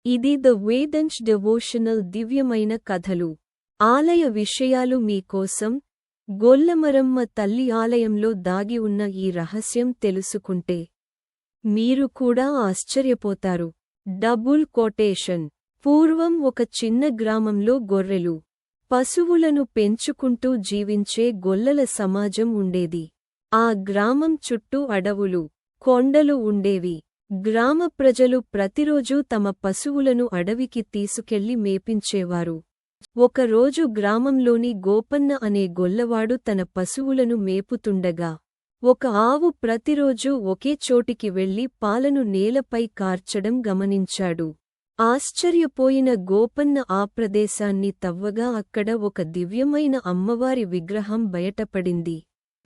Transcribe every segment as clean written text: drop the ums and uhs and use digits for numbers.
ఇది the వేదంశ్ devotional దివ్యమైన కథలు. ఆలయ విషయాలు మీకోసం. గొల్లమరమ్మ తల్లి ఆలయంలో దాగి ఉన్న ఈ రహస్యం తెలుసుకుంటే మీరు కూడా ఆశ్చర్యపోతారు. Double quotation. పూర్వం ఒక చిన్న గ్రామంలో గొర్రెలు, పశువులను పెంచుకుంటూ జీవించే గొల్లల సమాజం ఉండేది. ఆ గ్రామం చుట్టూ అడవులు, కొండలు ఉండేవి. గ్రామ ప్రజలు ప్రతిరోజూ తమ పశువులను అడవికి తీసుకెళ్లి మేపించేవారు. ఒకరోజు గ్రామంలోని గోపన్న అనే గొల్లవాడు తన పశువులను మేపుతుండగా ఒక ఆవు ప్రతిరోజూ ఒకే చోటికి వెళ్లి పాలను నేలపై కార్చడం గమనించాడు. ఆశ్చర్యపోయిన గోపన్న ఆ ప్రదేశాన్ని తవ్వగా అక్కడ ఒక దివ్యమైన అమ్మవారి విగ్రహం బయటపడింది.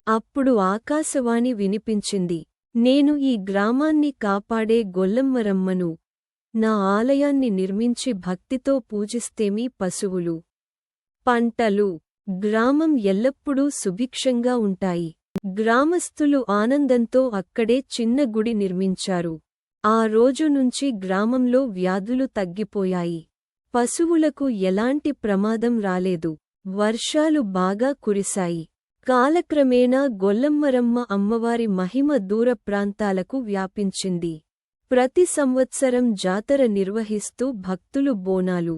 అప్పుడు ఆకాశవాణి వినిపించింది, నేను ఈ గ్రామాన్ని కాపాడే గొల్లమ్మరమ్మను. నా ఆలయాన్ని నిర్మించి భక్తితో పూజిస్తేమీ పశువులు, పంటలు, గ్రామం ఎల్లప్పుడూ సుభిక్షంగా ఉంటాయి. గ్రామస్థులు ఆనందంతో అక్కడే చిన్న గుడి నిర్మించారు. ఆ రోజు నుంచి గ్రామంలో వ్యాధులు తగ్గిపోయాయి. పశువులకు ఎలాంటి ప్రమాదం రాలేదు. వర్షాలు బాగా కురిశాయి. కాలక్రమేణా గొల్లమ్మరమ్మ అమ్మవారి మహిమ దూర ప్రాంతాలకు వ్యాపించింది. ప్రతి సంవత్సరం జాతర నిర్వహిస్తూ భక్తులు బోనాలు,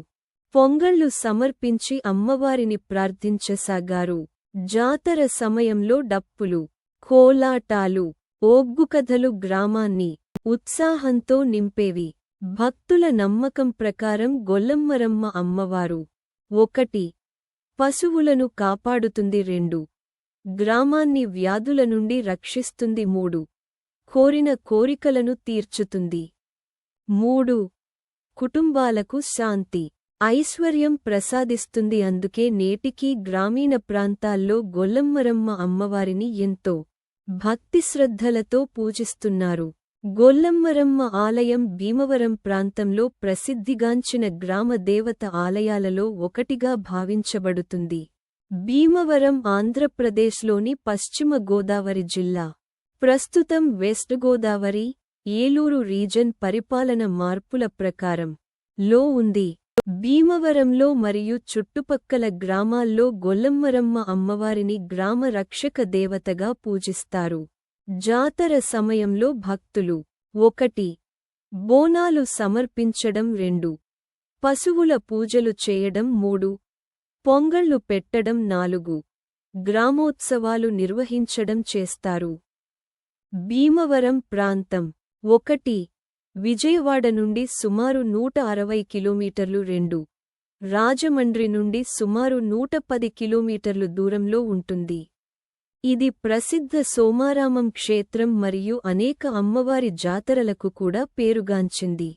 పొంగళ్లు సమర్పించి అమ్మవారిని ప్రార్థించసాగారు. జాతర సమయంలో డప్పులు, కోలాటాలు, ఒగ్గుకథలు గ్రామాన్ని ఉత్సాహంతో నింపేవి. భక్తుల నమ్మకం ప్రకారం గొల్లమ్మరమ్మ అమ్మవారు 1. పశువులను కాపాడుతుంది. 2. గ్రామాన్ని వ్యాధుల నుండి రక్షిస్తుంది. 3. కోరిన కోరికలను తీర్చుతుంది. 3. కుటుంబాలకు శాంతి, ఐశ్వర్యం ప్రసాదిస్తుంది. అందుకే నేటికీ గ్రామీణ ప్రాంతాల్లో గొల్లమ్మరమ్మ అమ్మవారిని ఎంతో భక్తిశ్రద్ధలతో పూజిస్తున్నారు. గొల్లమ్మరమ్మ ఆలయం భీమవరం ప్రాంతంలో ప్రసిద్ధిగాంచిన గ్రామ దేవత ఆలయాలలో ఒకటిగా భావించబడుతుంది. భీమవరం ఆంధ్రప్రదేశ్లోని పశ్చిమ గోదావరి జిల్లా. ప్రస్తుతం వెస్ట్ గోదావరి, ఏలూరు రీజన్ పరిపాలన మార్పుల ప్రకారం లో ఉంది. భీమవరంలో మరియు చుట్టుపక్కల గ్రామాల్లో గొల్లమ్మరమ్మ అమ్మవారిని గ్రామ రక్షక దేవతగా పూజిస్తారు. జాతర సమయంలో భక్తులు 1. బోనాలు సమర్పించడం. 2. పశువుల పూజలు చేయడం. 3. పొంగళ్లు పెట్టడం. 4. గ్రామోత్సవాలు నిర్వహించడం చేస్తారు. భీమవరం ప్రాంతం. 1. విజయవాడ నుండి సుమారు 160 కిలోమీటర్లు. 2. రాజమండ్రి నుండి సుమారు 110 కిలోమీటర్లు దూరంలో ఉంటుంది. ఇది ప్రసిద్ధ సోమారామం క్షేత్రం మరియు అనేక అమ్మవారి జాతరలకు కూడా పేరుగాంచింది.